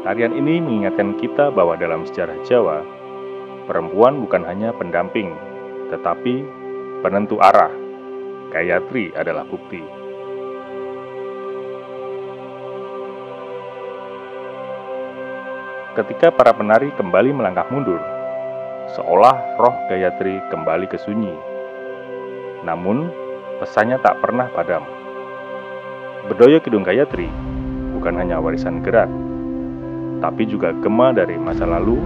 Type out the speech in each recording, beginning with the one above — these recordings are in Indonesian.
Tarian ini mengingatkan kita bahwa dalam sejarah Jawa, perempuan bukan hanya pendamping, tetapi penentu arah. Gayatri adalah bukti. Ketika para penari kembali melangkah mundur, seolah roh Gayatri kembali ke sunyi. Namun, pesannya tak pernah padam. Bedoyo Kidung Gayatri bukan hanya warisan gerak, tapi juga gema dari masa lalu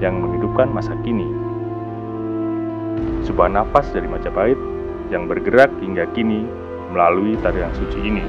yang menghidupkan masa kini. Sebuah napas dari Majapahit yang bergerak hingga kini melalui tarian suci ini.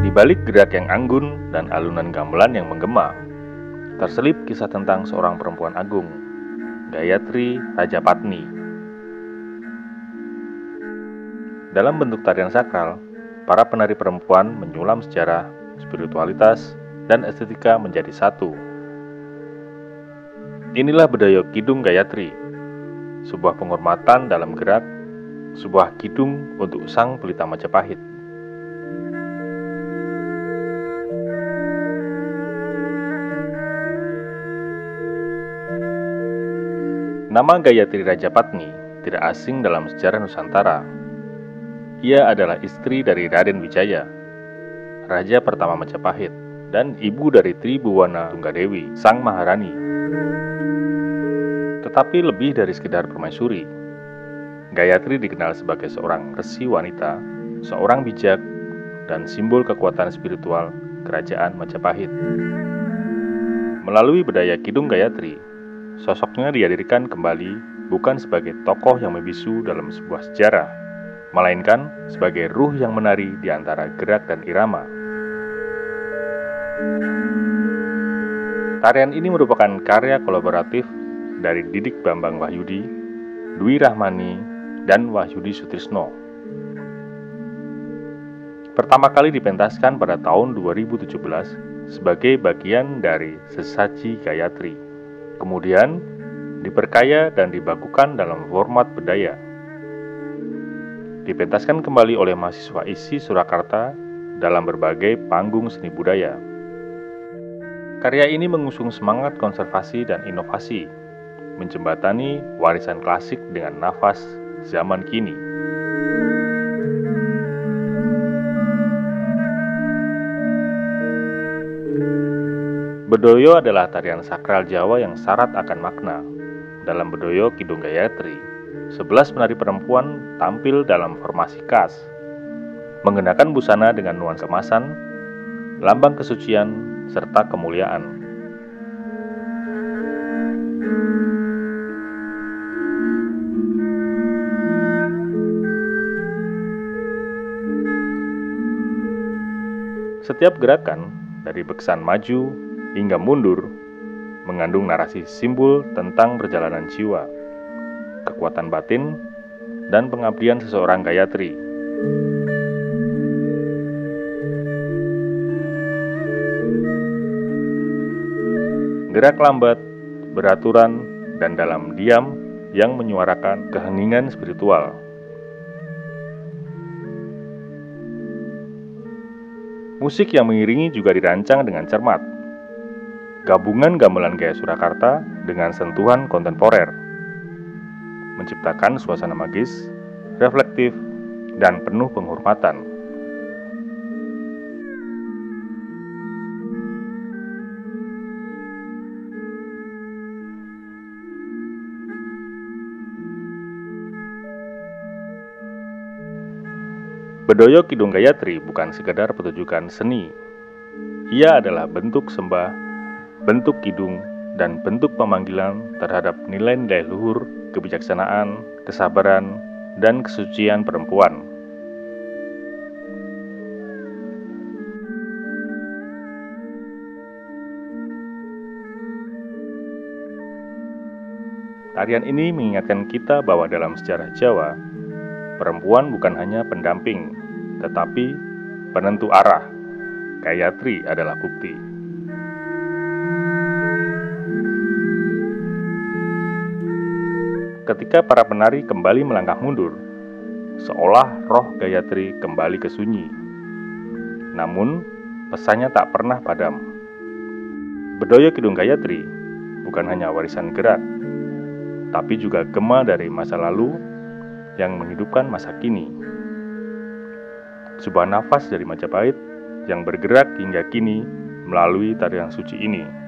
Di balik gerak yang anggun dan alunan gamelan yang menggema, terselip kisah tentang seorang perempuan agung, Gayatri Rajapatni. Dalam bentuk tarian sakral, para penari perempuan menyulam sejarah, spiritualitas, dan estetika menjadi satu. Inilah Bedoyo Kidung Gayatri, sebuah penghormatan dalam gerak, sebuah kidung untuk sang pelita Majapahit. Nama Gayatri Rajapatni tidak asing dalam sejarah Nusantara. Ia adalah istri dari Raden Wijaya, raja pertama Majapahit, dan ibu dari Tribhuwana Tunggadewi, sang Maharani. Tetapi lebih dari sekedar permaisuri, Gayatri dikenal sebagai seorang resi wanita, seorang bijak, dan simbol kekuatan spiritual kerajaan Majapahit. Melalui budaya Kidung Gayatri, sosoknya dihadirkan kembali bukan sebagai tokoh yang membisu dalam sebuah sejarah, melainkan sebagai ruh yang menari di antara gerak dan irama. Tarian ini merupakan karya kolaboratif dari Didik Bambang Wahyudi, Dwi Rahmani, dan Wahyudi Sutrisno. Pertama kali dipentaskan pada tahun 2017 sebagai bagian dari Sesaji Gayatri. Kemudian diperkaya dan dibakukan dalam format bedaya. Dipentaskan kembali oleh mahasiswa ISI Surakarta dalam berbagai panggung seni budaya. Karya ini mengusung semangat konservasi dan inovasi, menjembatani warisan klasik dengan nafas zaman kini. Bedoyo adalah tarian sakral Jawa yang syarat akan makna. Dalam Bedoyo Kidung Gayatri, 11 penari perempuan tampil dalam formasi khas, mengenakan busana dengan nuansa kemasan, lambang kesucian, serta kemuliaan. Setiap gerakan, dari beksan maju hingga mundur, mengandung narasi simbol tentang perjalanan jiwa, kekuatan batin, dan pengabdian seseorang Gayatri. Gerak lambat, beraturan, dan dalam diam yang menyuarakan keheningan spiritual. Musik yang mengiringi juga dirancang dengan cermat. Gabungan gamelan gaya Surakarta dengan sentuhan kontemporer, menciptakan suasana magis, reflektif, dan penuh penghormatan. Bedoyo Kidung Gayatri bukan sekedar pertunjukan seni. Ia adalah bentuk sembah, bentuk kidung, dan bentuk pemanggilan terhadap nilai-nilai luhur, kebijaksanaan, kesabaran, dan kesucian perempuan. Tarian ini mengingatkan kita bahwa dalam sejarah Jawa, perempuan bukan hanya pendamping, tetapi penentu arah. Gayatri adalah bukti. Ketika para penari kembali melangkah mundur, seolah roh Gayatri kembali ke sunyi. Namun, pesannya tak pernah padam. Bedoyo Kidung Gayatri bukan hanya warisan gerak, tapi juga gema dari masa lalu yang menghidupkan masa kini. Sebuah nafas dari Majapahit yang bergerak hingga kini melalui tarian suci ini.